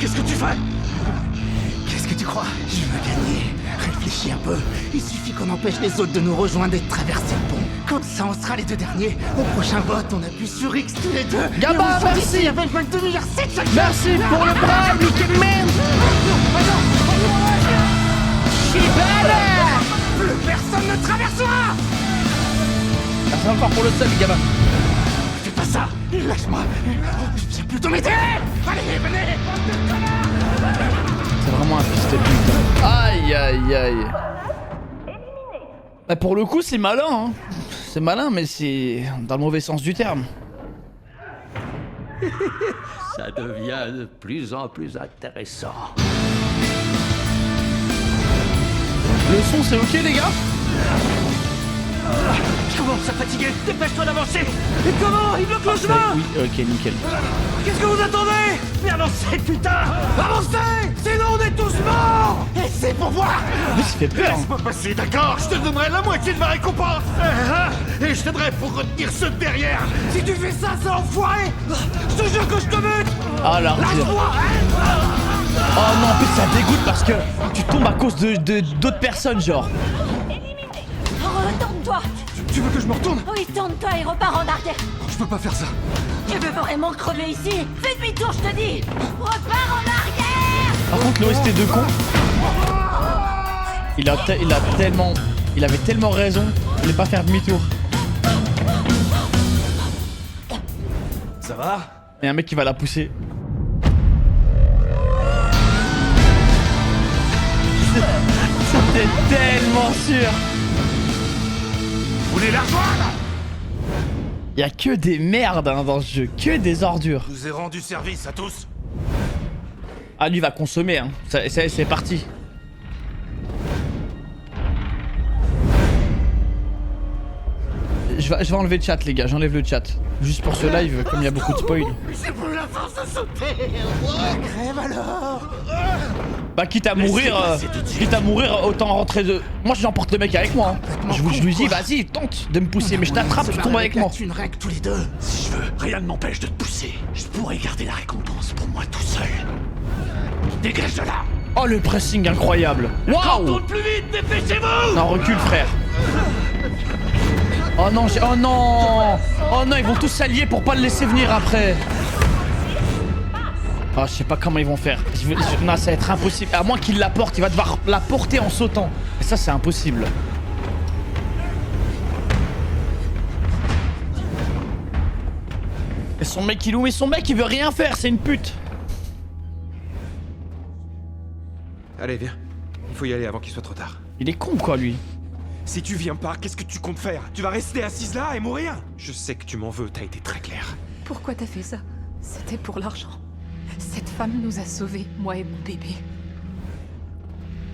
Qu'est-ce que tu fais? Qu'est-ce que tu crois? Je veux gagner. Réfléchis un peu. Il suffit qu'on empêche les autres de nous rejoindre et de traverser le pont. Comme ça, on sera les deux derniers. Au prochain vote, on appuie sur X tous les deux. Gabba, merci. Avec 22 milliards 7 chacun. Merci pour le bras, Mickey Man. Chibala. Plus personne ne traversera. Merci encore pour le sub, Gabba. Fais pas ça. Lâche-moi. Viens plutôt m'aider. Allez, venez. C'est vraiment un fils de pute. Aïe, aïe, aïe. Bah pour le coup, c'est malin, hein. C'est malin, mais c'est dans le mauvais sens du terme. Ça devient de plus en plus intéressant. Le son, c'est ok, les gars? Je commence à fatiguer. Dépêche-toi d'avancer. Et comment? Il bloque le chemin. Oui, ok, nickel. Qu'est-ce que vous attendez? Mais avancez, putain! Avancez! Sinon on est tous morts! Et c'est pour voir! Mais ça fait peur, hein. Laisse-moi passer, d'accord? Je te donnerai la moitié de ma récompense! Et je t'aiderai pour retenir ceux de derrière! Si tu fais ça, c'est enfoiré! Je te jure que je te bute! Ah, la rudeur. Lâche-moi! Oh non, en plus, ça dégoûte parce que tu tombes à cause d'autres personnes, genre. Retourne-toi. Tu veux que je me retourne? Oui, tourne-toi et repars en arrière. Je peux pas faire ça! Tu veux vraiment crever ici? Fais demi-tour, je te dis. Repars en arrière. Par contre, l'OST de con, il avait tellement raison de ne pas faire demi-tour. Ça va? Et un mec qui va la pousser. C'était tellement sûr. Vous voulez la rejoindre? Y'a que des merdes hein, dans ce jeu, que des ordures. Je vous ai rendu service à tous. Ah, lui va consommer, hein. C'est parti. Je vais enlever le chat, les gars, j'enlève le chat. Juste pour ce live, comme il y a beaucoup de spoil. J'ai plus la force de sauter! Crève alors! Bah, quitte à mourir, autant rentrer de. Moi, j'emporte le mec avec moi. Hein. Je lui dis, vas-y, tente de me pousser, mais je t'attrape, tu tombes avec moi. Une règle tous les deux. Si je veux, rien ne m'empêche de te pousser. Je pourrais garder la récompense pour moi tout seul. Dégage de là! Oh, le pressing incroyable. Waouh! Tourne plus vite, dépêchez-vous! Non, recule, frère. Oh non, oh non! Oh non, ils vont tous s'allier pour pas le laisser venir après. Oh, je sais pas comment ils vont faire. Non, ça va être impossible. À moins qu'il la porte, il va devoir la porter en sautant. Et ça, c'est impossible. Et son mec, il est où? Mais son mec, il veut rien faire, c'est une pute. Allez, viens. Il faut y aller avant qu'il soit trop tard. Il est con, quoi, lui. Si tu viens pas, qu'est-ce que tu comptes faire? Tu vas rester assise là et mourir? Je sais que tu m'en veux, t'as été très clair. Pourquoi t'as fait ça? C'était pour l'argent. Cette femme nous a sauvés, moi et mon bébé.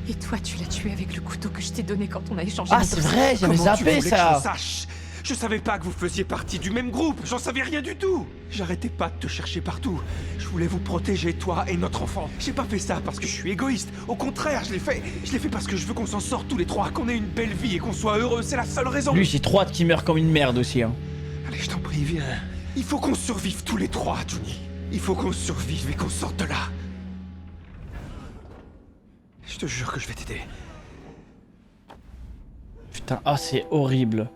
Et toi, tu l'as tué avec le couteau que je t'ai donné quand on a échangé. Ah, c'est vrai, j'avais Comment tu zappé voulais que je ça. le sache? Je savais pas que vous faisiez partie du même groupe, j'en savais rien du tout. J'arrêtais pas de te chercher partout. Je voulais vous protéger, toi et notre enfant. J'ai pas fait ça parce que je suis égoïste. Au contraire, je l'ai fait parce que je veux qu'on s'en sorte tous les trois, qu'on ait une belle vie et qu'on soit heureux. C'est la seule raison. Lui, j'ai trop hâte qu'il meure comme une merde aussi. Hein. Allez, je t'en prie, viens. Il faut qu'on survive tous les trois, Johnny. Il faut qu'on survive et qu'on sorte de là. Je te jure que je vais t'aider. Putain, ah, c'est horrible.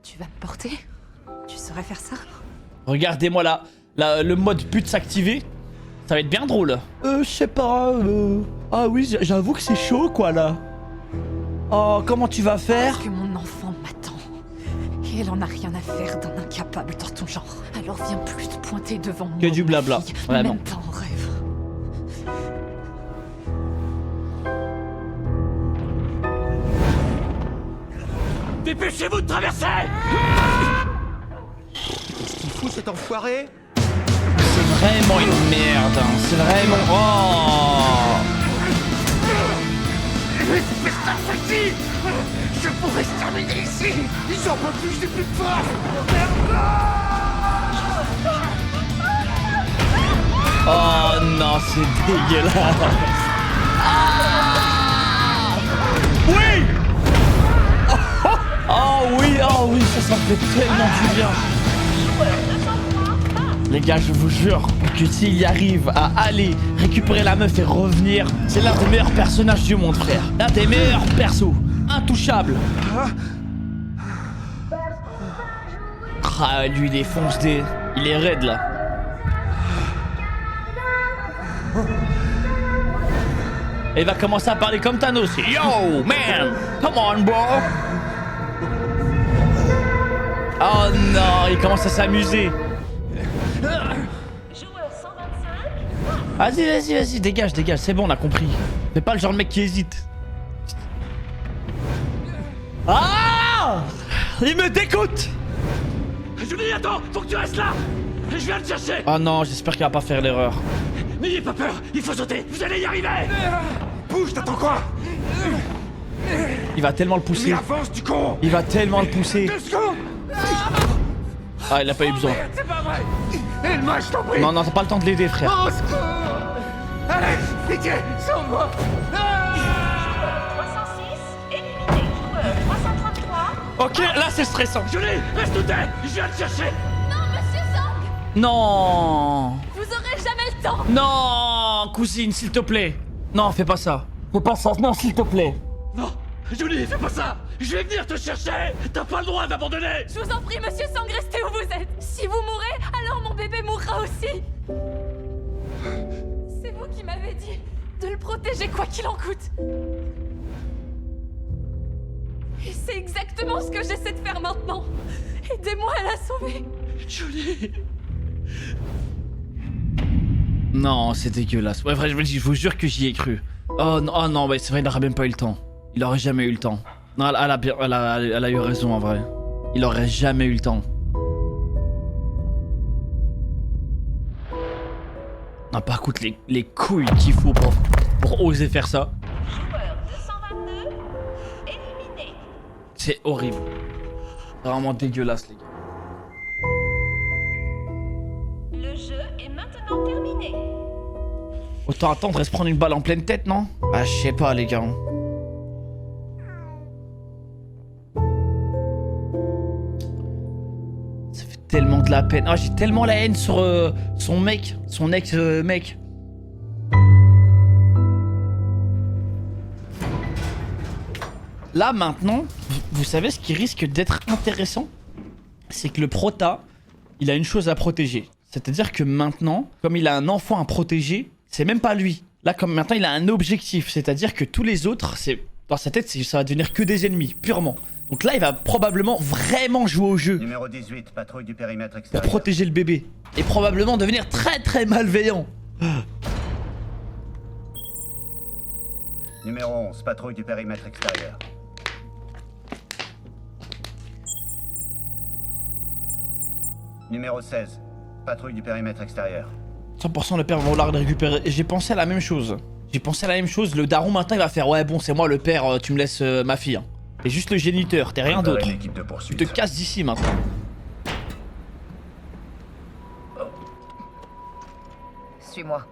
Tu vas me porter? Tu saurais faire ça? Regardez-moi là, le mode pute s'activer. Ça va être bien drôle. Je sais pas. Ah oui, j'avoue que c'est chaud quoi là. Oh, comment tu vas faire? Parce que mon enfant m'attend. Et elle en a rien à faire d'un incapable dans ton genre. Alors viens plus te pointer devant moi. Que du blabla, fille. vraiment. Même pas en rêve. Dépêchez-vous de traverser! Qu'est-ce qu'il fout cet enfoiré? C'est vraiment une merde. Hein. C'est vraiment. Oh. Espèce d'infectif! Je pourrais se terminer ici! J'en peux plus, j'ai plus de force! Oh non, c'est dégueulasse. Oui! Oh oui, ça me fait tellement du bien. Les gars, je vous jure que s'il y arrive à aller récupérer la meuf et revenir, c'est l'un des meilleurs personnages du monde, frère. L'un des meilleurs persos. Intouchable. Ah, lui, il est fonce des... Il est raide, là. Et il va commencer à parler comme Thanos. Yo, man! Come on, bro! Oh non, il commence à s'amuser. Joueur 125. Vas-y, dégage, c'est bon, on a compris. T'es pas le genre de mec qui hésite. Ah! Il me dégoûte! Julie, attends, faut que tu restes là. Je viens te chercher. Oh non, j'espère qu'il va pas faire l'erreur. N'ayez pas peur, il faut sauter, vous allez y arriver. Bouge, t'attends quoi? Il va tellement le Mais pousser. avance, du con. Il va tellement le pousser. 2 secondes. Ah, il a pas eu besoin. Merde, c'est pas vrai. Aide-moi, je t'en prie. Non, t'as pas le temps de l'aider, frère. Au secours. Allez, pitié, sauve-moi. 306. Éliminé. Joueur 333. Ok, là c'est stressant. Julie, reste où t'es. Je viens te chercher. Non, monsieur Sang. Non. Vous aurez jamais le temps. Non, cousine, s'il te plaît. Non, fais pas ça. Fais pas ça, non, s'il te plaît. Non, Julie, fais pas ça. Je vais venir te chercher. T'as pas le droit d'abandonner. Je vous en prie, monsieur Sang, restez où vous êtes. Si vous mourrez, alors mon bébé mourra aussi. C'est vous qui m'avez dit de le protéger quoi qu'il en coûte. Et c'est exactement ce que j'essaie de faire maintenant. Aidez-moi à la sauver. Julie. Non, c'est dégueulasse. Ouais, vrai, je vous jure que j'y ai cru. Oh non, ouais, c'est vrai, il aurait même pas eu le temps. Il aurait jamais eu le temps. Non, elle a eu raison en vrai. Il aurait jamais eu le temps. Non, par contre, les couilles qu'il faut pour oser faire ça. Joueur 222. Éliminé. C'est horrible. C'est vraiment dégueulasse, les gars. Le jeu est maintenant terminé. Autant attendre et se prendre une balle en pleine tête, non? Ah, je sais pas, les gars. Ça fait tellement de la peine. Ah, j'ai tellement la haine sur son mec. Son ex-mec. Là, maintenant, vous savez ce qui risque d'être intéressant? C'est que le prota, il a une chose à protéger. C'est-à-dire que maintenant, comme il a un enfant à protéger, c'est même pas lui. Là, comme maintenant, il a un objectif. C'est-à-dire que tous les autres, dans sa tête, ça va devenir que des ennemis, purement. Donc là, il va probablement vraiment jouer au jeu Numéro 18, patrouille du périmètre pour extérieur. protéger le bébé. Et probablement devenir très très malveillant. Numéro 11, patrouille du périmètre extérieur. Numéro 16, patrouille du périmètre extérieur. 100% le père va vouloir le récupérer. Et j'ai pensé à la même chose. Le daron maintenant il va faire ouais bon c'est moi le père, tu me laisses ma fille. Hein. T'es juste le géniteur, t'es rien Préparez d'autre. l'équipe de Tu poursuite. te casses d'ici maintenant. Suis-moi.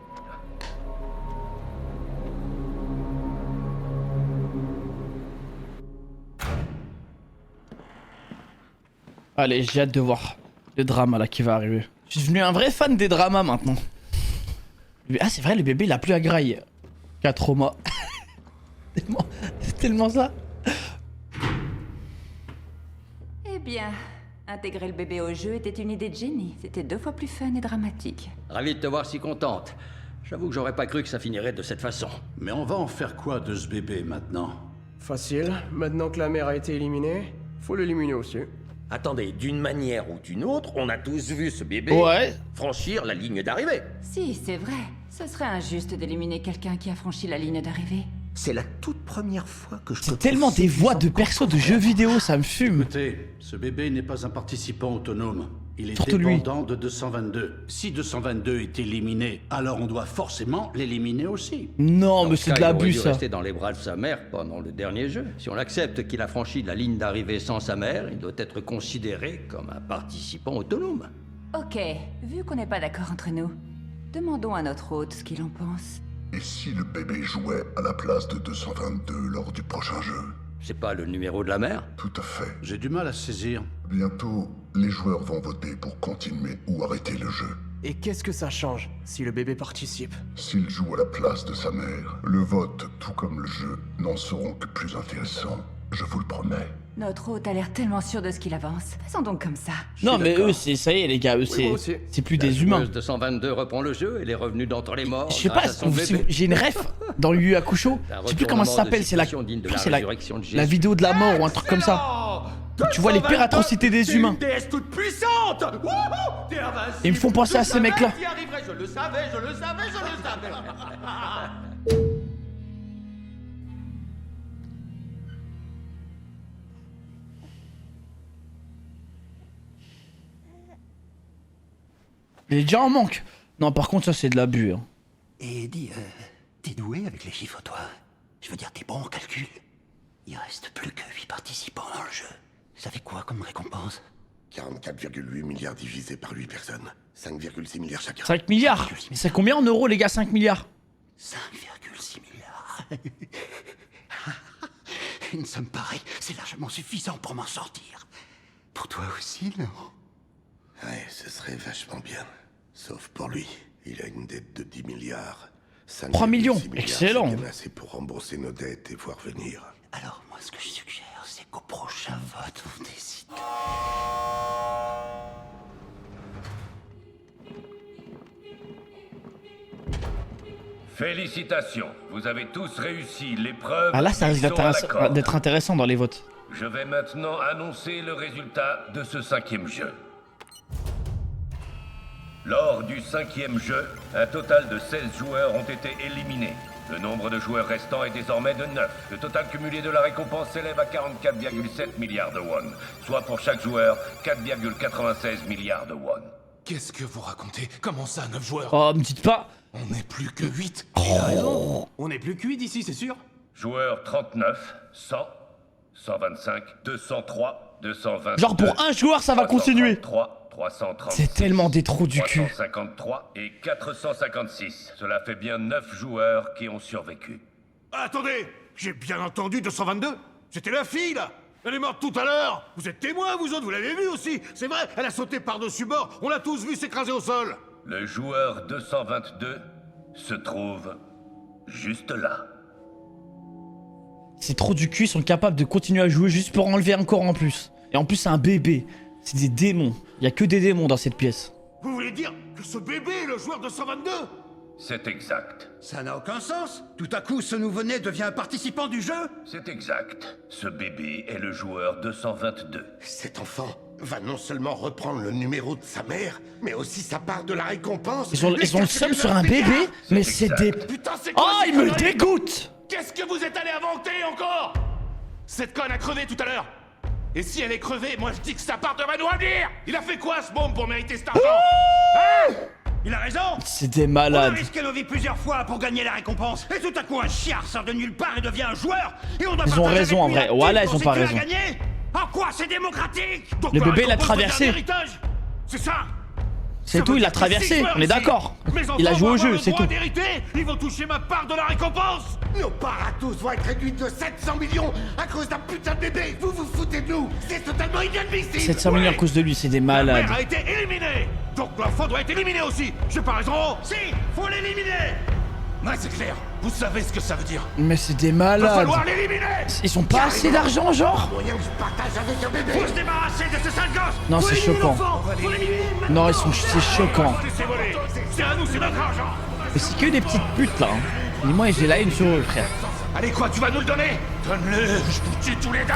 Allez, j'ai hâte de voir le drama là qui va arriver. Je suis devenu un vrai fan des dramas maintenant. Ah c'est vrai le bébé il a plus à graille. 4 mois. C'est tellement ça. Eh bien, intégrer le bébé au jeu était une idée de génie. C'était 2 fois plus fun et dramatique. Ravi de te voir si contente. J'avoue que j'aurais pas cru que ça finirait de cette façon. Mais on va en faire quoi de ce bébé maintenant? Facile. Maintenant que la mère a été éliminée, faut l'éliminer aussi. Attendez, d'une manière ou d'une autre, on a tous vu ce bébé Ouais. franchir la ligne d'arrivée. Si, c'est vrai. Ce serait injuste d'éliminer quelqu'un qui a franchi la ligne d'arrivée. C'est la toute première fois que je C'est tellement des voix de persos de jeux vidéo, ça me fume. Écoutez, ce bébé n'est pas un participant autonome. Il est Surtout lui. dépendant de 222. Si 222 est éliminé, alors on doit forcément l'éliminer aussi. Non Dans mais ce c'est cas, de il aurait l'abus dû ça. rester dans les bras de sa mère pendant le dernier jeu. Si on accepte qu'il a franchi la ligne d'arrivée sans sa mère, il doit être considéré comme un participant autonome. Ok, vu qu'on n'est pas d'accord entre nous, demandons à notre hôte ce qu'il en pense. Et si le bébé jouait à la place de 222 lors du prochain jeu? C'est pas le numéro de la mère? Tout à fait. J'ai du mal à saisir. Bientôt, les joueurs vont voter pour continuer ou arrêter le jeu. Et qu'est-ce que ça change si le bébé participe? S'il joue à la place de sa mère, le vote, tout comme le jeu, n'en seront que plus intéressants. Je vous le promets. Notre hôte a l'air tellement sûr de ce qu'il avance. Faisons donc comme ça. Non, mais eux, ça y est, les gars, eux, c'est plus des humains. La 222 reprend le jeu et les revenus d'entre les morts. Je sais pas, j'ai une ref dans le Yu Hakusho. Je sais plus comment ça s'appelle, c'est la vidéo de la mort ou un truc comme ça. Tu vois les pires atrocités des humains. Toute puissante. Ils me font penser à ces mecs-là. Je le savais, je le savais, je le savais. Il est déjà en manque. Non, par contre, ça, c'est de l'abus. Hein. Et dis, t'es doué avec les chiffres, toi? Je veux dire, t'es bon en calcul? Il reste plus que 8 participants dans le jeu. Ça fait quoi comme récompense? 44,8 milliards divisé par 8 personnes. 5,6 milliards chacun. 5 milliards. Mais c'est combien en euros, les gars, 5 milliards? 5,6 milliards. Une somme pareille, c'est largement suffisant pour m'en sortir. Pour toi aussi, non? Ouais, ce serait vachement bien. Sauf pour lui. Il a une dette de 10 milliards. 3 millions, excellent. C'est bien assez pour rembourser nos dettes et voir venir. Alors moi, ce que je suggère, c'est qu'au prochain vote, on décide. Félicitations, vous avez tous réussi l'épreuve. Ah là, ça risque d'être intéressant dans les votes. Je vais maintenant annoncer le résultat de ce 5e jeu. Lors du 5e jeu, un total de 16 joueurs ont été éliminés. Le nombre de joueurs restants est désormais de 9. Le total cumulé de la récompense s'élève à 44,7 milliards de won, soit pour chaque joueur 4,96 milliards de won. Qu'est-ce que vous racontez? Comment ça, 9 joueurs? Oh, me dites pas. On n'est plus que 8. Il a raison. On n'est plus que 8 ici, c'est sûr. Joueurs 39, 100, 125, 203, 222... Genre pour un joueur, ça va continuer. 336, c'est tellement des trous du cul. 353 et 456. Cela fait bien 9 joueurs qui ont survécu. Attendez, j'ai bien entendu 222. C'était la fille, là. Elle est morte tout à l'heure. Vous êtes témoins, vous autres, vous l'avez vu aussi. C'est vrai, elle a sauté par-dessus bord. On l'a tous vu s'écraser au sol. Le joueur 222 se trouve juste là. C'est trop du cul, ils sont capables de continuer à jouer juste pour enlever un corps en plus. Et en plus, c'est un bébé. C'est des démons. Il y a que des démons dans cette pièce. Vous voulez dire que ce bébé est le joueur 222? C'est exact. Ça n'a aucun sens. Tout à coup, ce nouveau-né devient un participant du jeu? C'est exact. Ce bébé est le joueur 222. Cet enfant va non seulement reprendre le numéro de sa mère, mais aussi sa part de la récompense. Ils ont le seum sur un bébé, mais c'est des... Putain, c'est quoi? Oh, il me dégoûte! Qu'est-ce que vous êtes allé inventer encore? Cette conne a crevé tout à l'heure. Et si elle est crevée, moi je dis que sa part devrait nous revenir. Il a fait quoi ce môme pour mériter cet argent? Hein? Il a raison. C'est des malades. On a risqué nos vies plusieurs fois pour gagner la récompense. Et tout à coup, un chiard sort de nulle part et devient un joueur. Et on doit ils ont raison en vrai. Voilà, ils ont pas raison. En quoi c'est démocratique? Le bébé l'a traversé. C'est ça. C'est tout, il l'a traversé. On est d'accord. Il a joué au jeu, c'est tout. Ils vont toucher ma part de la récompense. Nos parts à tous vont être réduites de 700 millions à cause d'un putain de bébé. Vous vous foutez de nous. C'est totalement inadmissible. 700 millions à cause de lui, c'est des malades. La mère a été éliminée. Donc l'enfant doit être éliminé aussi. J'ai pas raison. Si, faut l'éliminer. Ouais, c'est clair. Vous savez ce que ça veut dire. Mais c'est des malades. Va falloir l'éliminer. Ils ont pas assez d'argent, genre. Moyen que je partage avec un bébé. Faut se débarrasser de ce sale gosse. Non, c'est choquant. Non, c'est choquant. C'est à nous, c'est notre argent. Mais c'est que des petites putes là. Et moi, j'ai la haine sur eux, frère. Allez, quoi, tu vas nous le donner? Donne-le, je vous tue tous les deux.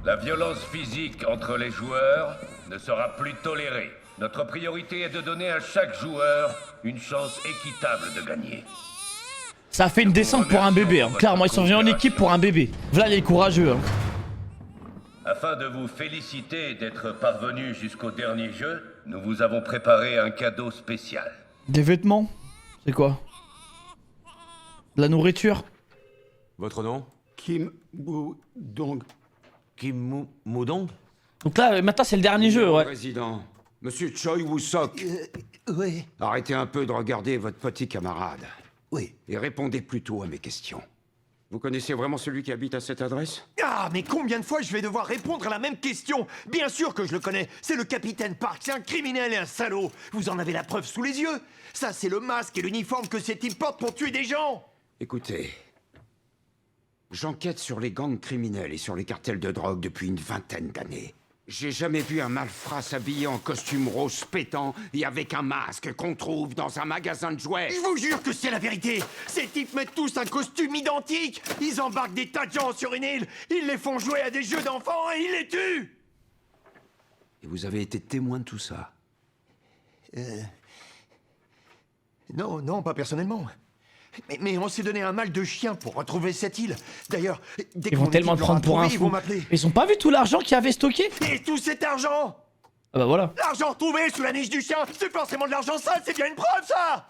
La violence physique entre les joueurs ne sera plus tolérée. Notre priorité est de donner à chaque joueur une chance équitable de gagner. Ça a fait une descente pour un bébé, hein. Clairement, ils sont venus en équipe pour un bébé. Voilà les courageux. Hein. Afin de vous féliciter d'être parvenus jusqu'au dernier jeu, nous vous avons préparé un cadeau spécial. Des vêtements? C'est quoi? De la nourriture? Votre nom? Kim Moudong. Kim Moudong? Donc là, maintenant c'est le dernier jeu, ouais. Président, Monsieur Choi Woo-sok. Oui. Arrêtez un peu de regarder votre petit camarade. Oui. Et répondez plutôt à mes questions. Vous connaissez vraiment celui qui habite à cette adresse? Ah, mais combien de fois je vais devoir répondre à la même question? Bien sûr que je le connais, c'est le capitaine Park, c'est un criminel et un salaud. Vous en avez la preuve sous les yeux. Ça, c'est le masque et l'uniforme que ces types portent pour tuer des gens. Écoutez, j'enquête sur les gangs criminels et sur les cartels de drogue depuis une vingtaine d'années. J'ai jamais vu un malfrat s'habiller en costume rose pétant et avec un masque qu'on trouve dans un magasin de jouets. Je vous jure que c'est la vérité. Ces types mettent tous un costume identique. Ils embarquent des tas de gens sur une île. Ils les font jouer à des jeux d'enfants et ils les tuent. Et vous avez été témoin de tout ça? Non, pas personnellement. Mais on s'est donné un mal de chien pour retrouver cette île. D'ailleurs, dès Ils vont tellement te prendre pour un ils vont fou. m'appeler. Ils ont pas vu tout l'argent qu'il y avait stocké? Et tout cet argent! Ah bah voilà. L'argent retrouvé sous la niche du chien, c'est forcément de l'argent sale, c'est bien une preuve, ça!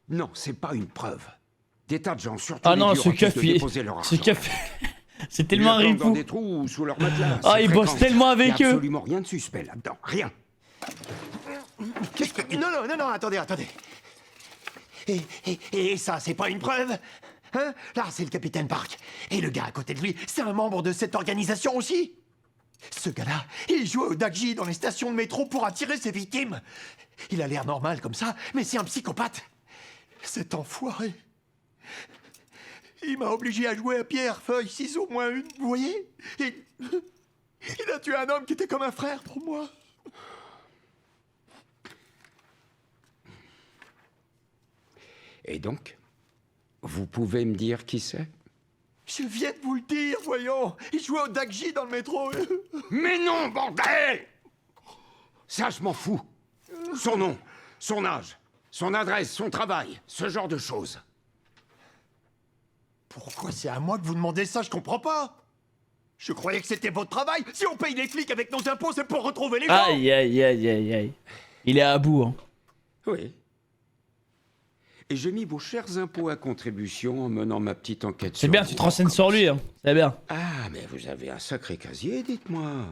Non, c'est pas une preuve. Des tas de gens, surtout Ah les non, vieux, ce refusent keuf, de il... déposer leur Ce argent. keuf... C'est Ils tellement un le planquent dans ripou. des trous ou sous leur matelas. Ah, c'est ils bossent fréquent. tellement avec Y a eux. absolument rien de suspect là-dedans. Rien. Qu'est-ce que... Non, attendez. Et ça, c'est pas une preuve? Hein? Là, c'est le capitaine Park. Et le gars à côté de lui, c'est un membre de cette organisation aussi. Ce gars-là, il jouait au Dagji dans les stations de métro pour attirer ses victimes. Il a l'air normal comme ça, mais c'est un psychopathe. Cet enfoiré. Il m'a obligé à jouer à pierre, feuille, ciseaux, moins une, vous voyez? Il a tué un homme qui était comme un frère pour moi. Et donc, vous pouvez me dire qui c'est? Je viens de vous le dire, voyons. Il jouait au Dagji dans le métro. Mais non, bordel! Ça, je m'en fous. Son nom, son âge, son adresse, son travail, ce genre de choses. Pourquoi c'est à moi que vous demandez ça? Je comprends pas. Je croyais que c'était votre travail. Si on paye les flics avec nos impôts, c'est pour retrouver les gens. Aïe. Il est à bout, hein. Oui. Et j'ai mis vos chers impôts à contribution en menant ma petite enquête C'est sur bien, vous. tu te renseignes sur lui, hein. C'est bien. Ah, mais vous avez un sacré casier, dites-moi.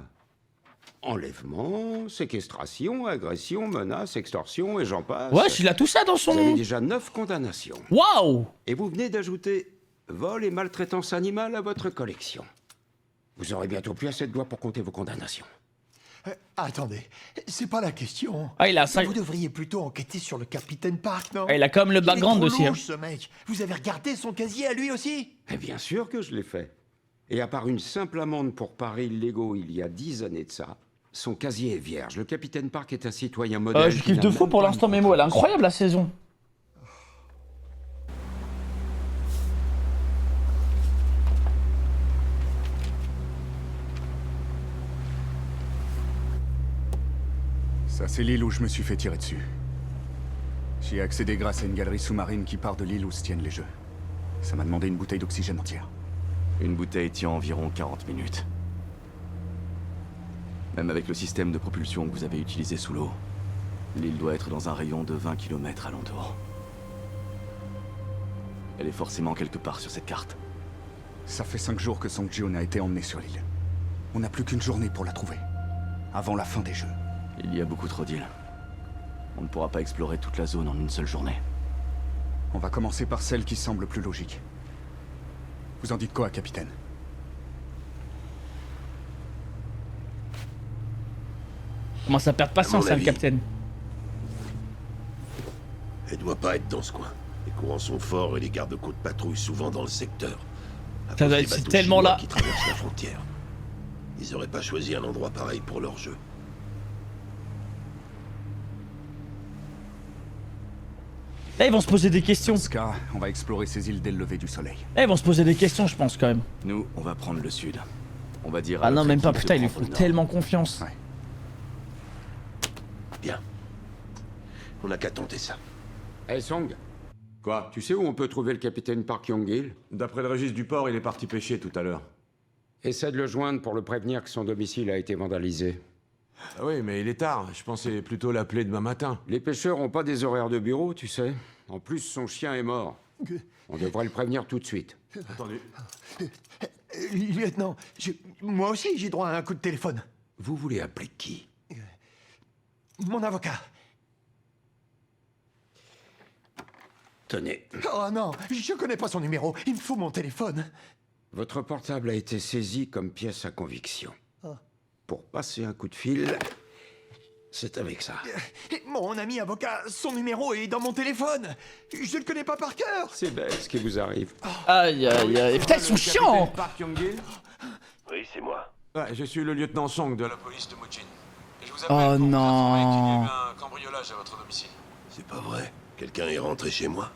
Enlèvement, séquestration, agression, menace, extorsion et j'en passe. Wesh, il a tout ça dans son... Vous avez déjà 9 condamnations. Waouh! Et vous venez d'ajouter vol et maltraitance animale à votre collection. Vous aurez bientôt plus assez de doigts pour compter vos condamnations. Attendez, c'est pas la question. Ah, il a ça. Vous devriez plutôt enquêter sur le capitaine Park, non? Ah, il a quand même le background il est aussi, trop hein. louche, ce mec. Vous avez regardé son casier à lui aussi? Et bien sûr que je l'ai fait. Et à part une simple amende pour paris illégaux il y a 10 années de ça, son casier est vierge. Le capitaine Park est un citoyen modèle. Je qui kiffe n'a de fou même pour pas l'instant, une Mémo. Elle est incroyable, la saison. Ça, c'est l'île où je me suis fait tirer dessus. J'y ai accédé grâce à une galerie sous-marine qui part de l'île où se tiennent les jeux. Ça m'a demandé une bouteille d'oxygène entière. Une bouteille tient environ 40 minutes. Même avec le système de propulsion que vous avez utilisé sous l'eau, l'île doit être dans un rayon de 20 km alentour. Elle est forcément quelque part sur cette carte. Ça fait 5 jours que Song Jion a été emmené sur l'île. On n'a plus qu'une journée pour la trouver. Avant la fin des jeux. Il y a beaucoup trop d'îles. On ne pourra pas explorer toute la zone en une seule journée. On va commencer par celle qui semble plus logique. Vous en dites quoi, capitaine? Commence à perdre patience, ça, le capitaine. Elle doit pas être dans ce coin. Les courants sont forts et les gardes-côtes patrouillent souvent dans le secteur. À Ça cause doit des être bateaux tellement chinois là. qui traversent la frontière. Ils auraient pas choisi un endroit pareil pour leur jeu. Là, ils vont se poser des questions. Dans ce cas, on va explorer ces îles dès le lever du soleil. Là, ils vont se poser des questions, je pense, quand même. Nous, on va prendre le sud. On va dire... à Ah non, notre même pas, équipe putain, de ils lui prendre font le nord. tellement confiance. Bien. On n'a qu'à tenter ça. Hey Song. Quoi? Tu sais où on peut trouver le capitaine Park Yong-il? D'après le registre du port, il est parti pêcher tout à l'heure. Essaie de le joindre pour le prévenir que son domicile a été vandalisé. Ah oui, mais il est tard. Je pensais plutôt l'appeler demain matin. Les pêcheurs ont pas des horaires de bureau, tu sais. En plus, son chien est mort. On devrait le prévenir tout de suite. Entendu. Lieutenant, moi aussi j'ai droit à un coup de téléphone. Vous voulez appeler qui? Mon avocat. Tenez. Oh non, je connais pas son numéro. Il me faut mon téléphone. Votre portable a été saisi comme pièce à conviction. Oh. Pour passer un coup de fil, c'est avec ça. Mon ami avocat, son numéro est dans mon téléphone. Je le connais pas par cœur. C'est bête ce qui vous arrive. Aïe aïe aïe. Putain, ils sont chiants. Park Young-gil. Oui, c'est moi. Ouais, je suis le lieutenant Song de la police de Mujin. Et je vous appelle Oh pour vous non. informer qu'il y a eu un cambriolage à votre domicile. C'est pas vrai. Quelqu'un est rentré chez moi.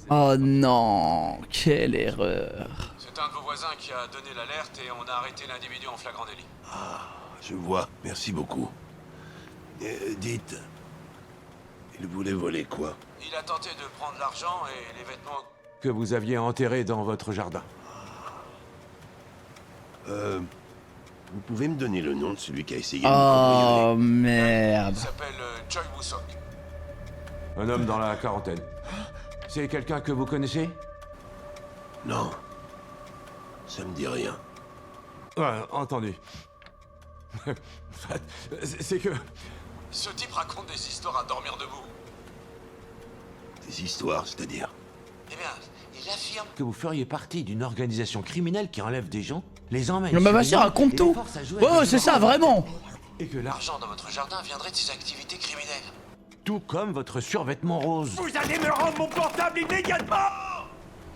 Oh non. Quelle erreur. C'est un de vos voisins qui a donné l'alerte et on a arrêté l'individu en flagrant délit. Ah, je vois. Merci beaucoup. Dites, il voulait voler quoi? Il a tenté de prendre l'argent et les vêtements que vous aviez enterrés dans votre jardin. Vous pouvez me donner le nom de celui qui a essayé de me Oh cambrioler? merde. Il s'appelle Choi Woo-sok. Un homme dans la quarantaine. C'est quelqu'un que vous connaissez? Non. Ça me dit rien. Ouais, entendu. C'est que... Ce type raconte des histoires à dormir debout. Des histoires, c'est-à-dire? Eh bien, il affirme que vous feriez partie d'une organisation criminelle qui enlève des gens, les emmène... Non, mais vas-y, raconte tout. Ouais, c'est ça, vraiment. Et que l'argent dans votre jardin viendrait de ces activités criminelles. Tout comme votre survêtement rose. Vous allez me rendre mon portable immédiatement.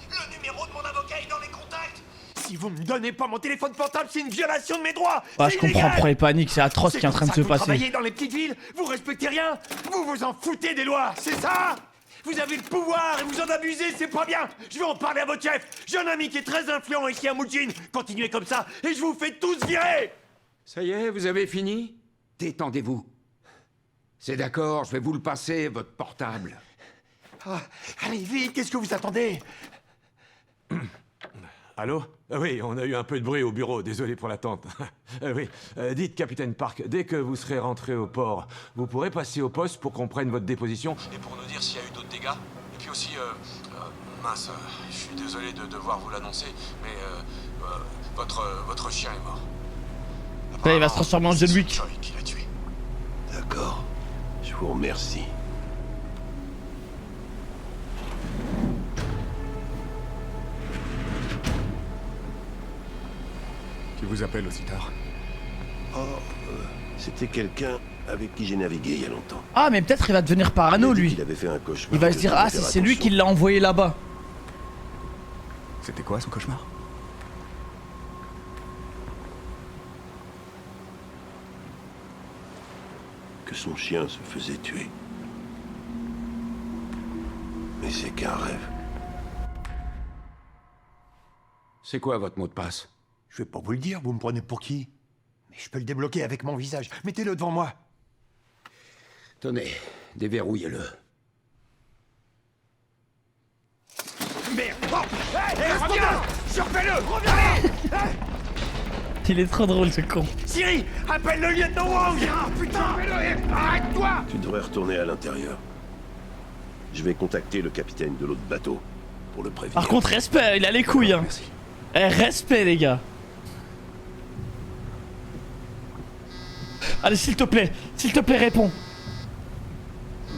Le numéro de mon avocat est dans les contacts. Si vous me donnez pas mon téléphone portable, c'est une violation de mes droits. Ouais, je comprends pourquoi il panique, c'est atroce ce qui est en train de se Vous passer. travaillez dans les petites villes, vous respectez rien. Vous vous en foutez des lois, c'est ça? Vous avez le pouvoir et vous en abusez, c'est pas bien. Je vais en parler à votre chef. J'ai un ami qui est très influent ici à Mujin. Continuez comme ça et je vous fais tous virer. Ça y est, vous avez fini? Détendez-vous. C'est d'accord, je vais vous le passer, votre portable. Ah, allez vite, qu'est-ce que vous attendez? Allô? Oui, on a eu un peu de bruit au bureau, désolé pour l'attente. Oui, dites, capitaine Park, dès que vous serez rentré au port, vous pourrez passer au poste pour qu'on prenne votre déposition et pour nous dire s'il y a eu d'autres dégâts. Et puis aussi, mince, je suis désolé de devoir vous l'annoncer, mais votre chien est mort. Là, il va se transformer en John Wick. Choi qui l'a tué. D'accord. Je vous remercie. Qui vous appelle aussi tard? Oh, c'était quelqu'un avec qui j'ai navigué il y a longtemps. Ah, mais peut-être il va devenir parano, lui. Il avait fait un cauchemar. Il va se dire, ah, c'est lui qui l'a envoyé là-bas. C'était quoi son cauchemar? Que son chien se faisait tuer. Mais c'est qu'un rêve. C'est quoi votre mot de passe? Je vais pas vous le dire, vous me prenez pour qui? Mais je peux le débloquer avec mon visage. Mettez-le devant moi. Tenez, déverrouillez-le. Merde! Oh, hey, reviens! Surfais-le! Reviens! Il est trop drôle, ce con. Siri, appelle le lieutenant Wang! Ah, putain! Arrête-toi! Tu devrais retourner à l'intérieur. Je vais contacter le capitaine de l'autre bateau pour le prévenir. Par contre, respect, il a les couilles. Hein. Eh, respect, les gars. Allez, s'il te plaît, réponds.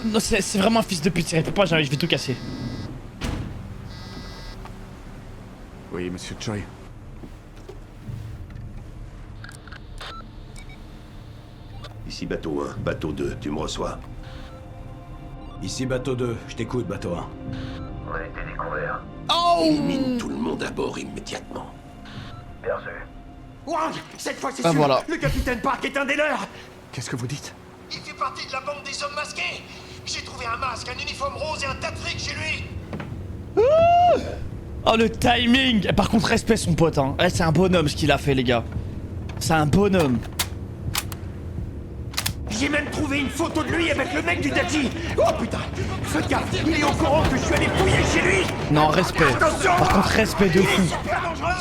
Non, c'est vraiment un fils de pute, réponds pas, je vais tout casser. Oui, monsieur Choi. Ici bateau 1, bateau 2, tu me reçois? Ici bateau 2, je t'écoute bateau 1. On a été découvert. Oh! Élimine tout le monde à bord immédiatement. Bien sûr. Wang! Cette fois c'est Ah, sûr! voilà. Le capitaine Park est un des leurs! Qu'est-ce que vous dites? Il fait partie de la bande des hommes masqués! J'ai trouvé un masque, un uniforme rose et un tas de fric chez lui! Oh, le timing! Eh, par contre, respect, son pote. Hein. Eh, c'est un bonhomme ce qu'il a fait, les gars. C'est un bonhomme. J'ai même trouvé une photo de lui avec le mec du taxi! Oh putain! Faites gaffe! Il est au courant que je suis allé fouiller chez lui! Non, respect. Attention! Par contre, respect de fou. Super dangereux!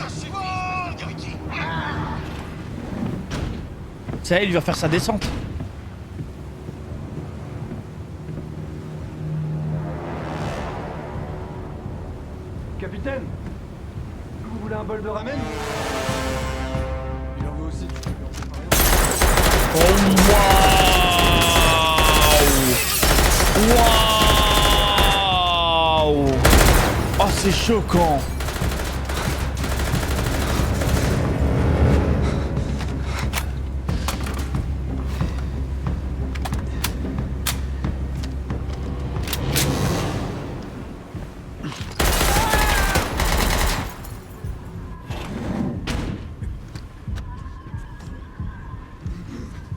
Ça y est, il va faire sa descente. Capitaine, vous voulez un bol de ramen? Il en veut aussi. Oh, waouh! Waouh! choquant.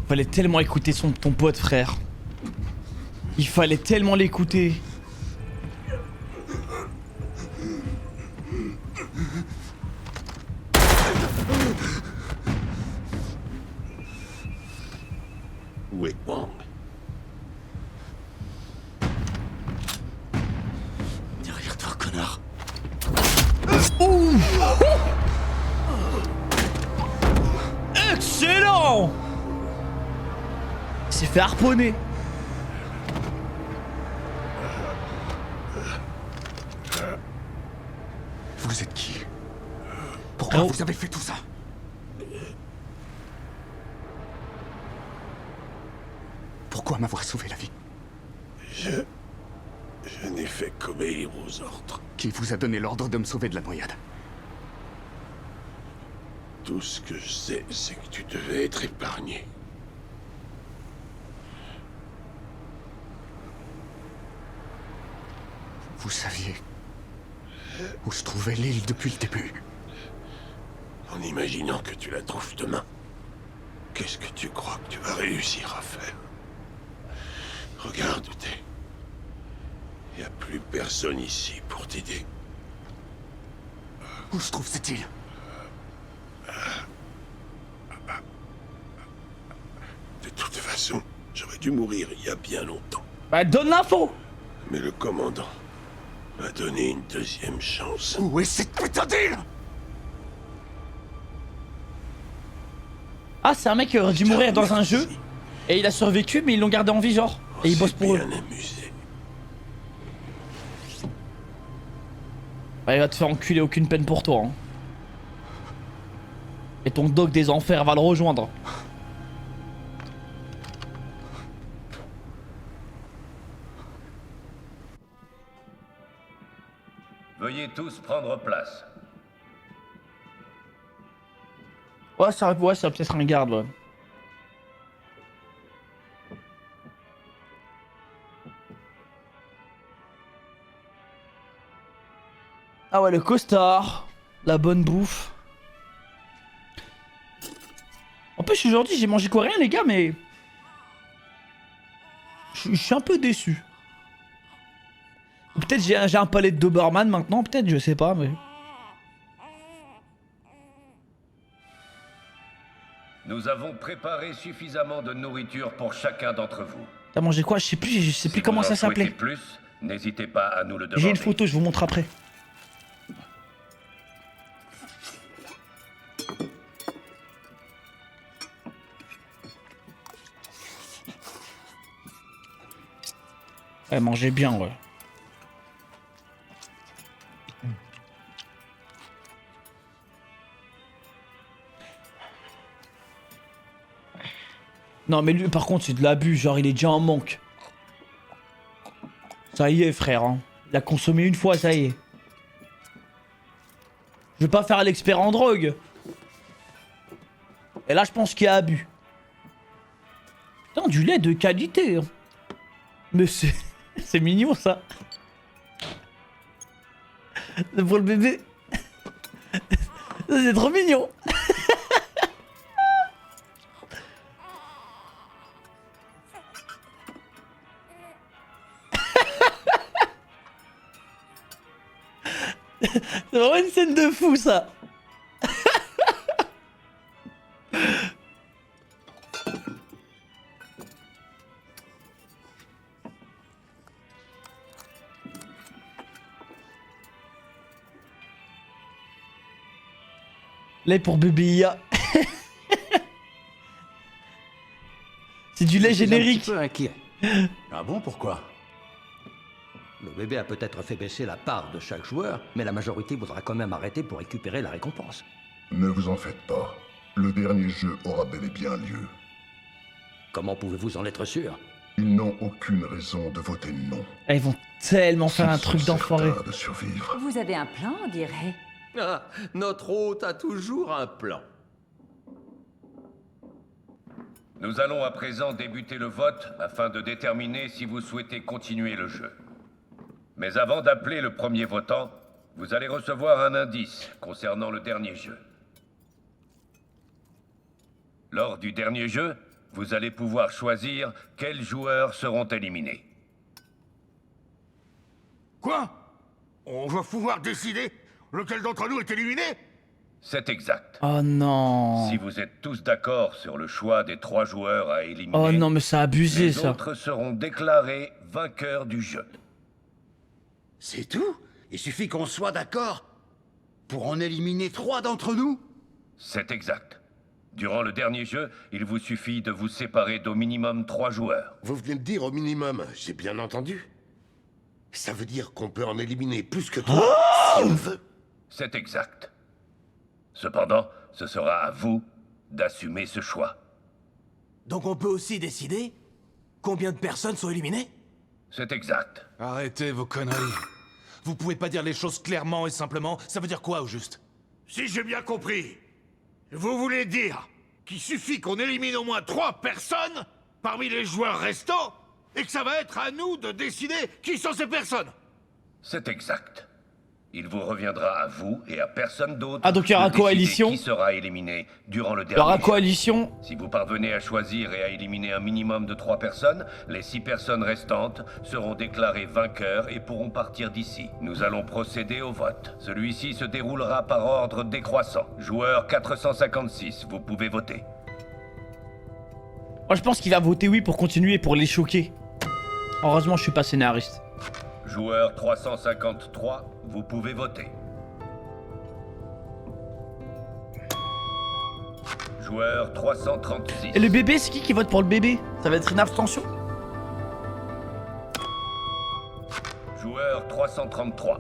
Fallait tellement écouter ton pote, frère. Il fallait tellement l'écouter. Où est Wang? Derrière toi, connard. Ouh. Excellent! Il s'est fait harponner. Vous êtes qui? Pourquoi vous avez fait tout ça? Pourquoi m'avoir sauvé la vie? Je n'ai fait qu'obéir aux ordres. Qui vous a donné l'ordre de me sauver de la noyade? Tout ce que je sais, c'est que tu devais être épargné. Vous saviez où se trouvait l'île depuis le début. En imaginant que tu la trouves demain, qu'est-ce que tu crois que tu vas réussir à faire? Regarde où t'es. Il n'y a plus personne ici pour t'aider. Où se trouve cette île? De toute façon, j'aurais dû mourir il y a bien longtemps. Bah donne l'info. Mais le commandant m'a donné une deuxième chance. Où est cette putain d'île? Ah, c'est un mec qui aurait dû mourir dans un jeu et il a survécu, mais ils l'ont gardé en vie, genre. Et il bosse pour eux. Amusé. Bah, il va te faire enculer, aucune peine pour toi. Hein. Et ton dog des enfers va le rejoindre. Veuillez tous prendre place. Ouais, ça va peut-être un garde, ouais. Ah ouais, le costard, la bonne bouffe. En plus, aujourd'hui, j'ai mangé coréen, les gars, mais... Je suis un peu déçu. Peut-être j'ai un palais de Doberman maintenant, peut-être, je sais pas, mais... Nous avons préparé suffisamment de nourriture pour chacun d'entre vous. T'as mangé quoi? Je sais plus comment ça s'appelait. Plus, n'hésitez pas à nous le demander. J'ai une photo, je vous montre après. Ouais, mangez bien, ouais. Non mais lui par contre c'est de l'abus, genre il est déjà en manque. Ça y est frère, hein. Il a consommé une fois, ça y est. Je vais pas faire l'expert en drogue. Et là je pense qu'il y a abus. Putain, du lait de qualité. Hein. Mais c'est... c'est mignon ça. C'est pour le bébé. C'est trop mignon. C'est vraiment une scène de fou ça. Lait pour bébé Ia. C'est du lait générique. Je suis un petit peu inquiet. Ah bon, pourquoi? Le bébé a peut-être fait baisser la part de chaque joueur, mais la majorité voudra quand même arrêter pour récupérer la récompense. Ne vous en faites pas. Le dernier jeu aura bel et bien lieu. Comment pouvez-vous en être sûr? Ils n'ont aucune raison de voter non. Ah, ils vont tellement faire un truc d'enfoiré. De survivre. Vous avez un plan, on dirait. Ah, notre hôte a toujours un plan. Nous allons à présent débuter le vote afin de déterminer si vous souhaitez continuer le jeu. Mais avant d'appeler le premier votant, vous allez recevoir un indice concernant le dernier jeu. Lors du dernier jeu, vous allez pouvoir choisir quels joueurs seront éliminés. Quoi? On va pouvoir décider lequel d'entre nous est éliminé? C'est exact. Oh non. Si vous êtes tous d'accord sur le choix des 3 joueurs à éliminer, Oh non, mais ça a abusé, les ça. autres seront déclarés vainqueurs du jeu. C'est tout? Il suffit qu'on soit d'accord pour en éliminer 3 d'entre nous? C'est exact. Durant le dernier jeu, il vous suffit de vous séparer d'au minimum 3 joueurs. Vous venez de dire au minimum, j'ai bien entendu. Ça veut dire qu'on peut en éliminer plus que 3 si on veut. C'est exact. Cependant, ce sera à vous d'assumer ce choix. Donc on peut aussi décider combien de personnes sont éliminées? C'est exact. Arrêtez vos conneries. Vous pouvez pas dire les choses clairement et simplement. Ça veut dire quoi au juste? Si j'ai bien compris, vous voulez dire qu'il suffit qu'on élimine au moins 3 personnes parmi les joueurs restants et que ça va être à nous de décider qui sont ces personnes? C'est exact. Il vous reviendra à vous et à personne d'autre. Ah, donc il y aura de décider coalition. Qui sera éliminé durant le Il y aura dernier jeu. coalition. Si vous parvenez à choisir et à éliminer un minimum de 3 personnes, les 6 personnes restantes seront déclarées vainqueurs et pourront partir d'ici. Nous allons procéder au vote. Celui-ci se déroulera par ordre décroissant. Joueur 456, vous pouvez voter. Moi, je pense qu'il va voter oui pour continuer, pour les choquer. Heureusement, je suis pas scénariste. Joueur 353, vous pouvez voter. Joueur 336. Et le bébé, c'est qui vote pour le bébé? Ça va être une abstention? Joueur 333.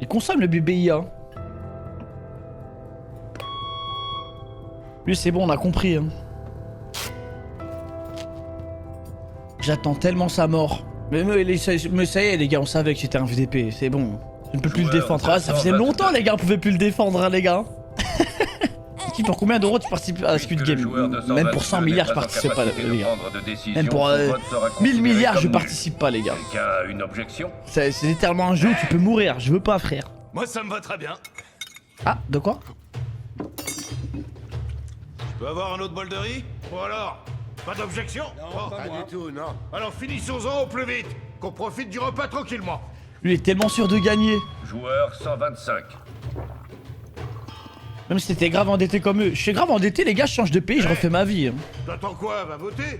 Il consomme le bébé IA. Lui, c'est bon, on a compris. Hein. J'attends tellement sa mort. Mais ça y est, les gars, on savait que c'était un VDP. C'est bon. Je ne peux plus le défendre. Ah, ça faisait longtemps, les gars, on pouvait plus le défendre, hein, les gars. Pour combien d'euros tu participes à Squid Game? Même pour 100 milliards, je participe pas, les gars. Même pour 1000 milliards, je participe pas, les gars. Quelqu'un a une objection? C'est littéralement un jeu où tu peux mourir. Je veux pas, frère. Moi, ça me va très bien. Ah, de quoi? Je peux avoir un autre bol de riz? Ou alors? Pas d'objection? Non, pas du tout, non. Alors finissons-en au plus vite, qu'on profite du repas tranquillement. Lui est tellement sûr de gagner. Joueur 125. Même si t'étais grave endetté comme eux. Je suis grave endetté, les gars, je change de pays, je refais ma vie. Hein. T'attends quoi? Va voter?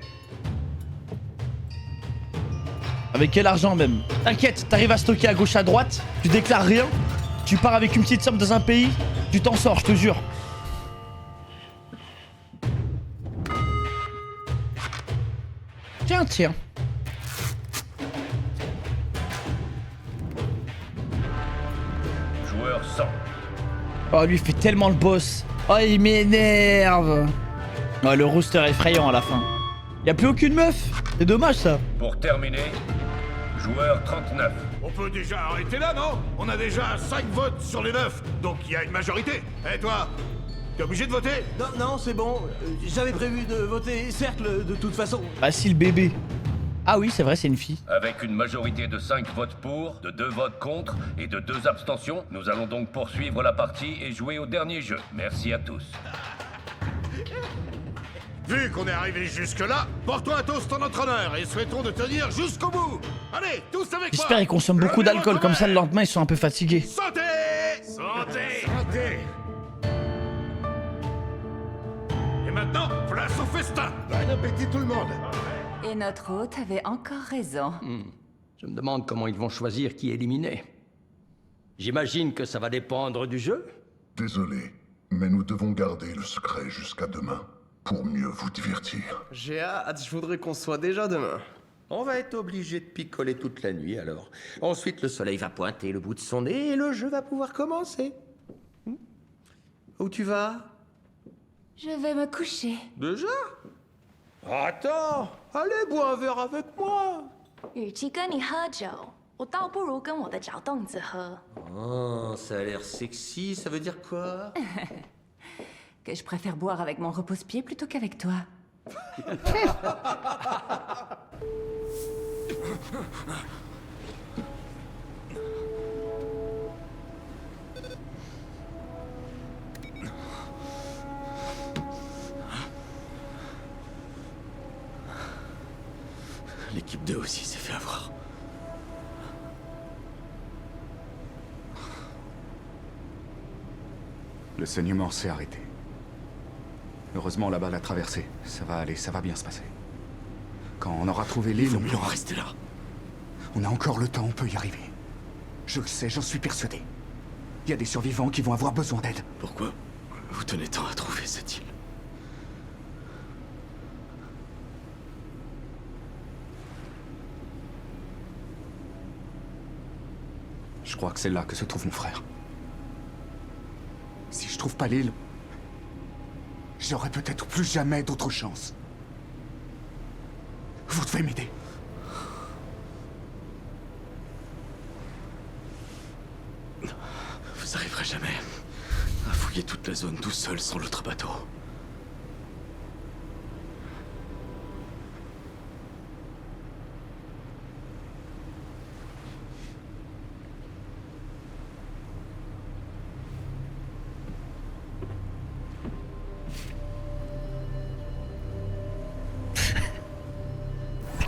Avec quel argent même? T'inquiète, t'arrives à stocker à gauche à droite, tu déclares rien, tu pars avec une petite somme dans un pays, tu t'en sors, je te jure. Tiens, tiens. Joueur 100. Oh, lui, il fait tellement le boss. Oh, il m'énerve. Oh, le rooster effrayant à la fin. Y'a plus aucune meuf. C'est dommage, ça. Pour terminer, joueur 39. On peut déjà arrêter là, non? On a déjà 5 votes sur les 9, donc il y a une majorité. Et toi? T'es obligé de voter? Non, non, c'est bon. J'avais prévu de voter cercle de toute façon. Bah, si le bébé. Ah oui, c'est vrai, c'est une fille. Avec une majorité de 5 votes pour, de 2 votes contre et de 2 abstentions, nous allons donc poursuivre la partie et jouer au dernier jeu. Merci à tous. Vu qu'on est arrivé jusque-là, portons un toast en notre honneur et souhaitons de tenir jusqu'au bout. Allez, tous avec moi. J'espère qu'ils consomment beaucoup d'alcool, comme ça le lendemain ils sont un peu fatigués. Santé! Santé! Santé! Et maintenant, place au festin. Bon appétit tout le monde. Et notre hôte avait encore raison. Je me demande comment ils vont choisir qui éliminer. J'imagine que ça va dépendre du jeu. Désolé, mais nous devons garder le secret jusqu'à demain, pour mieux vous divertir. J'ai hâte, je voudrais qu'on soit déjà demain. On va être obligé de picoler toute la nuit alors. Ensuite, le soleil va pointer le bout de son nez et le jeu va pouvoir commencer. Où tu vas? Je vais me coucher. Déjà? Attends, allez boire un verre avec moi. 与其跟你喝酒，我倒不如跟我的小凳子喝。 Oh, ça a l'air sexy, ça veut dire quoi? Que je préfère boire avec mon repose-pied plutôt qu'avec toi. L'équipe 2 aussi s'est fait avoir. Le saignement s'est arrêté. Heureusement, la balle a traversé. Ça va aller, ça va bien se passer. Quand on aura trouvé l'île, Il vaut mieux en rester là. On a encore le temps, on peut y arriver. Je le sais, j'en suis persuadé. Il y a des survivants qui vont avoir besoin d'aide. Pourquoi vous tenez tant à trouver cette île? Je crois que c'est là que se trouve mon frère. Si je trouve pas l'île, j'aurai peut-être plus jamais d'autre chance. Vous devez m'aider. Vous arriverez jamais à fouiller toute la zone tout seul sans l'autre bateau.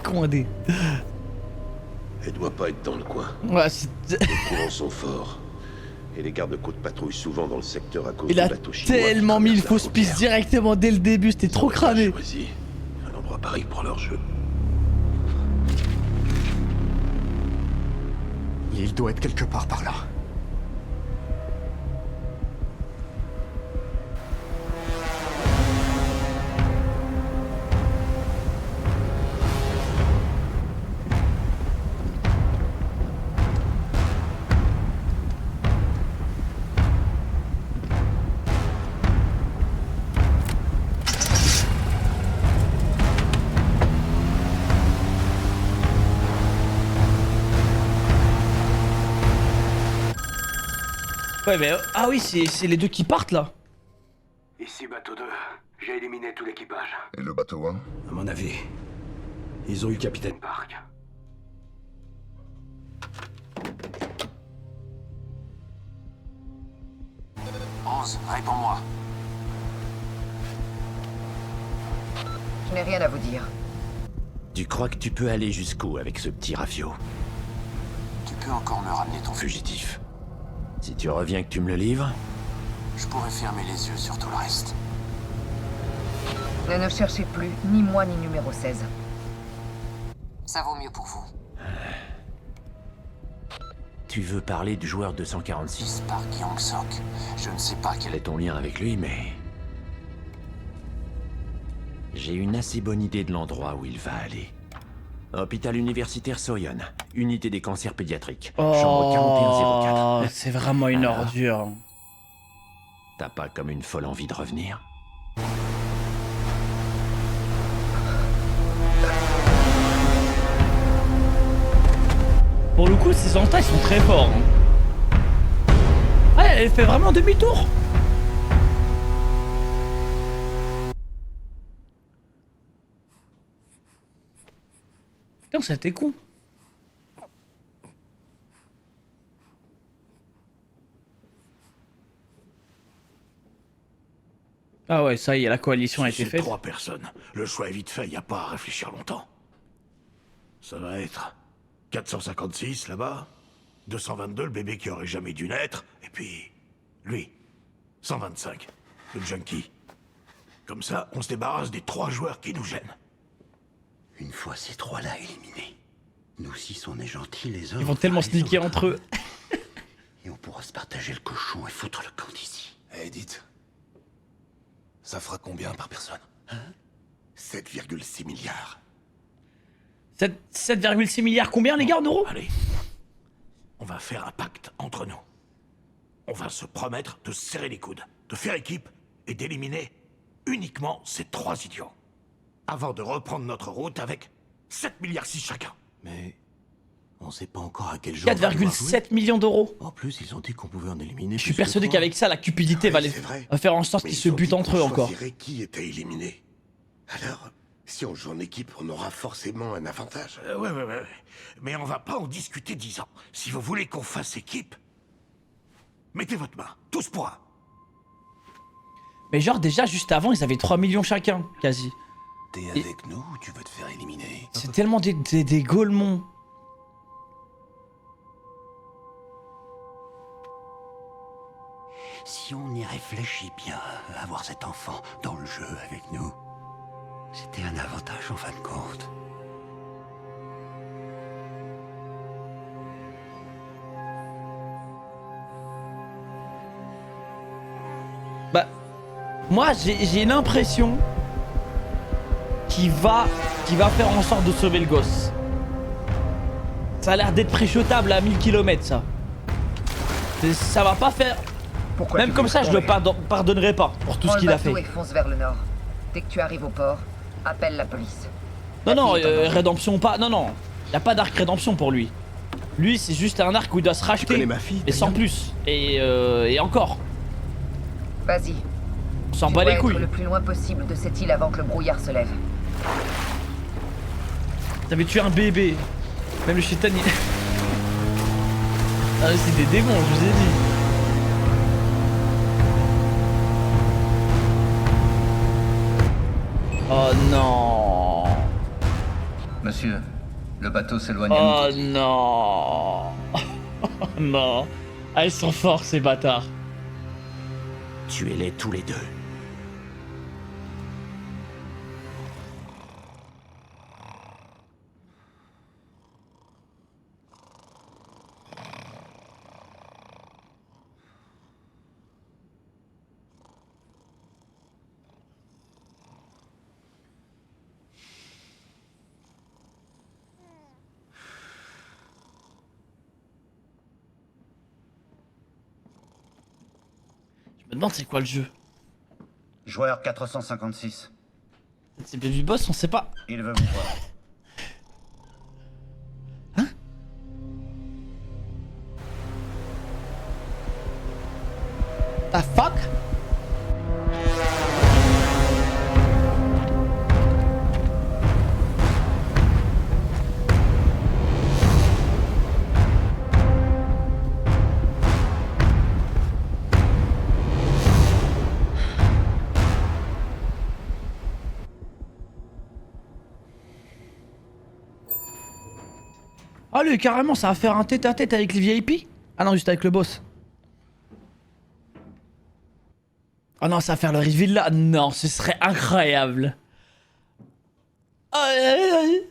Commandé. Elle doit pas être dans le coin. Ouais, c'est... Les courants sont forts. Et les gardes-côtes patrouillent souvent dans le secteur à cause Il du a bateau chinois. tellement mis une fausse piste directement dès le début, c'était trop cramé. Choisi un endroit pareil pour leur jeu. L'île doit être quelque part par là. Ouais mais... Ah oui, c'est les deux qui partent là. Ici bateau 2. J'ai éliminé tout l'équipage. Et le bateau 1? À mon avis, ils ont eu Capitaine Park. Réponds-moi. Je n'ai rien à vous dire. Tu crois que tu peux aller jusqu'où avec ce petit rafio? Tu peux encore me ramener ton fugitif. Si tu reviens que tu me le livres, je pourrais fermer les yeux sur tout le reste. Ne nous cherchez plus, ni moi ni numéro 16. Ça vaut mieux pour vous. Tu veux parler du joueur 246 Park Young-sok. Je ne sais pas quel est ton lien avec lui, mais... j'ai une assez bonne idée de l'endroit où il va aller. Hôpital universitaire Soyeon, unité des cancers pédiatriques, chambre 4104. C'est vraiment une ordure. T'as pas comme une folle envie de revenir? Pour le coup, ces entrailles sont très forts. Ouais, elle fait vraiment demi-tour. Putain, c'était con. Ah ouais, ça y est, la coalition a été faite. 3 personnes. Le choix est vite fait, y a pas à réfléchir longtemps. Ça va être 456 là-bas, 222 le bébé qui aurait jamais dû naître, et puis lui, 125, le junkie. Comme ça, on se débarrasse des 3 joueurs qui nous gênent. Une fois ces 3-là éliminés, nous 6 on est gentils les uns. Ils vont tellement sneaker entre eux. Et on pourra se partager le cochon et foutre le camp d'ici. Eh, dites, ça fera combien par personne? 7,6 milliards. 7,6 milliards combien les gars en euros? Allez, on va faire un pacte entre nous. On va se promettre de serrer les coudes, de faire équipe et d'éliminer uniquement ces 3 idiots. avant de reprendre notre route avec 7 milliards 6 chacun. Mais on sait pas encore à quel jour. 4,7 millions d'euros. En plus, ils ont dit qu'on pouvait en éliminer. Je suis persuadé qu'avec ça, la cupidité va faire en sorte qu'ils se butent entre eux encore. Qui était éliminé. Alors, si on joue en équipe, on aura forcément un avantage. Ouais. Mais on va pas en discuter 10 ans. Si vous voulez qu'on fasse équipe, mettez votre main, tous pour un. Mais genre déjà, juste avant, ils avaient 3 millions chacun, quasi. T'es avec nous ou tu veux te faire éliminer? C'est tellement des gaulemons. Si on y réfléchit bien, avoir cet enfant dans le jeu avec nous, c'était un avantage en fin de compte. Bah, moi j'ai l'impression qu'il va faire en sorte de sauver le gosse. Ça a l'air d'être préchotable à 1000 km ça. Ça va pas faire... Pourquoi même comme ça, je le pardonnerai pas pour tout ce qu'il a fait. Prends le bateau et fonce vers le nord. Dès que tu arrives au port, appelle la police. Non, rédemption pas... Non, y a pas d'arc rédemption pour lui. Lui, c'est juste un arc où il doit se racheter, et sans plus. Et encore. Vas-y. On s'en bat les couilles. Être le plus loin possible de cette île avant que le brouillard se lève. T'avais tué un bébé. Même le chétan, il... Ah, c'est des démons, je vous ai dit. Oh non. Monsieur, le bateau s'éloigne. Oh non. Non. Ah, ils sont forts ces bâtards. Tuez-les tous les deux. Je me demande c'est quoi le jeu. Joueur 456. C'est Baby Boss, on sait pas. Il veut vous voir. The fuck? Ah lui carrément ça va faire un tête-à-tête avec les VIP? Ah non juste avec le boss. Oh non ça va faire le reveal là? Non ce serait incroyable. Aïe aïe aïe.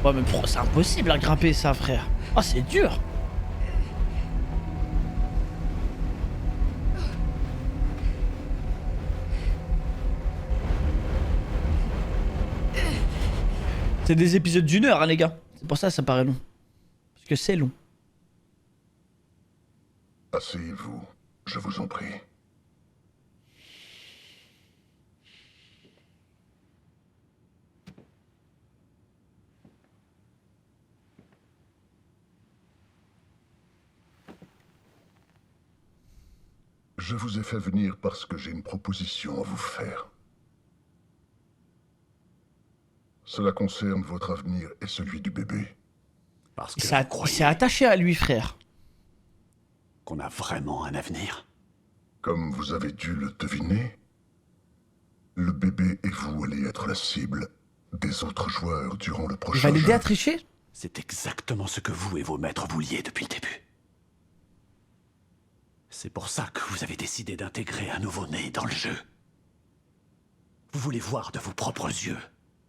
Ouais mais c'est impossible à grimper ça frère. Oh c'est dur. C'est des épisodes d'1 heure hein les gars. C'est pour ça que ça paraît long. Parce que c'est long. Asseyez-vous, je vous en prie. Je vous ai fait venir parce que j'ai une proposition à vous faire. Cela concerne votre avenir et celui du bébé. Parce que il s'est attaché à lui, frère. Qu'on a vraiment un avenir. Comme vous avez dû le deviner, le bébé et vous allez être la cible des autres joueurs durant le prochain jeu. Il va l'aider à jeu. tricher? C'est exactement ce que vous et vos maîtres vouliez depuis le début. C'est pour ça que vous avez décidé d'intégrer un nouveau-né dans le jeu. Vous voulez voir de vos propres yeux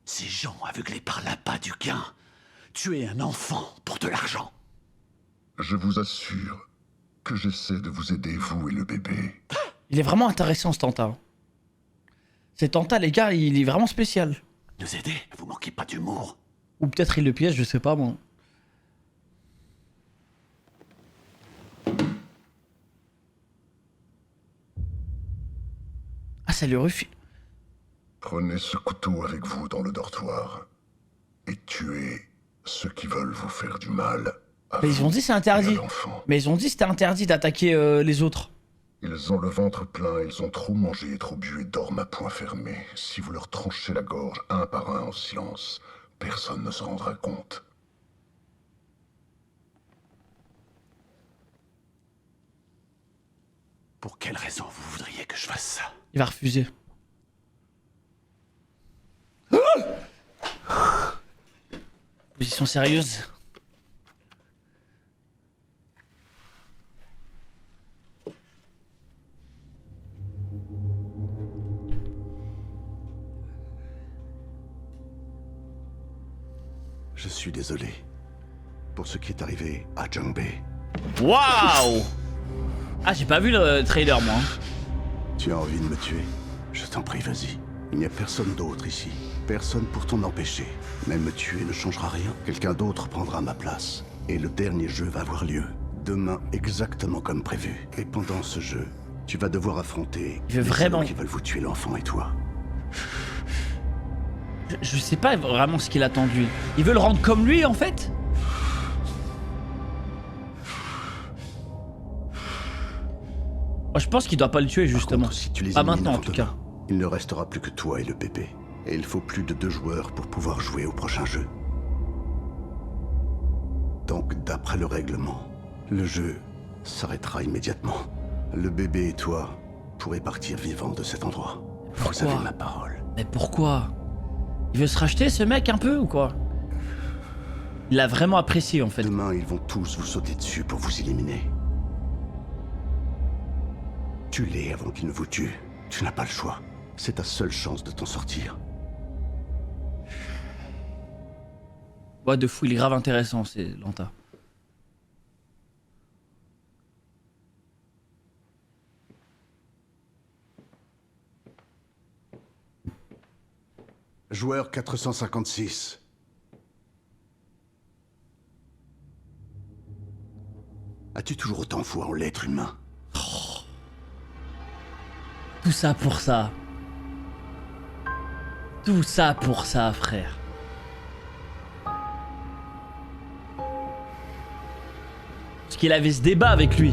ces gens aveuglés par l'appât du gain tuer un enfant pour de l'argent. Je vous assure que j'essaie de vous aider, vous et le bébé. Il est vraiment intéressant ce Tanta. C'est Tanta, les gars, il est vraiment spécial. Nous aider? Vous manquez pas d'humour. Ou peut-être il le piège, je sais pas moi. Ah, ça lui refile. Prenez ce couteau avec vous dans le dortoir et tuez ceux qui veulent vous faire du mal. Mais ils ont dit c'est interdit. Mais ils ont dit c'était interdit d'attaquer les autres. Ils ont le ventre plein, ils ont trop mangé et trop bu et dorment à poing fermé. Si vous leur tranchez la gorge un par un en silence, personne ne s'en rendra compte. Pour quelle raison vous voudriez que je fasse ça? Il va refuser. Position sérieuse. Je suis désolé pour ce qui est arrivé à Jungbei. Waouh! Ah, j'ai pas vu le trailer moi. Tu as envie de me tuer? Je t'en prie, vas-y. Il n'y a personne d'autre ici. Personne pour t'en empêcher. Même me tuer ne changera rien. Quelqu'un d'autre prendra ma place. Et le dernier jeu va avoir lieu. Demain, exactement comme prévu. Et pendant ce jeu, tu vas devoir affronter Il veut les vraiment... salauds qui veulent vous tuer l'enfant et toi. Je sais pas vraiment ce qu'il attend de lui. Il veut le rendre comme lui en fait? Moi je pense qu'il doit pas le tuer justement. Si tu les pas élimines maintenant en avant tout cas. demain, il ne restera plus que toi et le bébé. Et il faut plus de 2 joueurs pour pouvoir jouer au prochain jeu. Donc d'après le règlement, le jeu s'arrêtera immédiatement. Le bébé et toi pourrez partir vivants de cet endroit. Vous avez ma parole. Mais pourquoi? Il veut se racheter ce mec un peu ou quoi? Il l'a vraiment apprécié en fait. Demain ils vont tous vous sauter dessus pour vous éliminer. Tue-les avant qu'ils ne vous tuent. Tu n'as pas le choix. C'est ta seule chance de t'en sortir. Ouais, de fou, il est grave intéressant, c'est Lanta. Joueur 456. As-tu toujours autant foi en l'être humain? Tout ça pour ça. Tout ça pour ça, frère. Parce qu'il avait ce débat avec lui.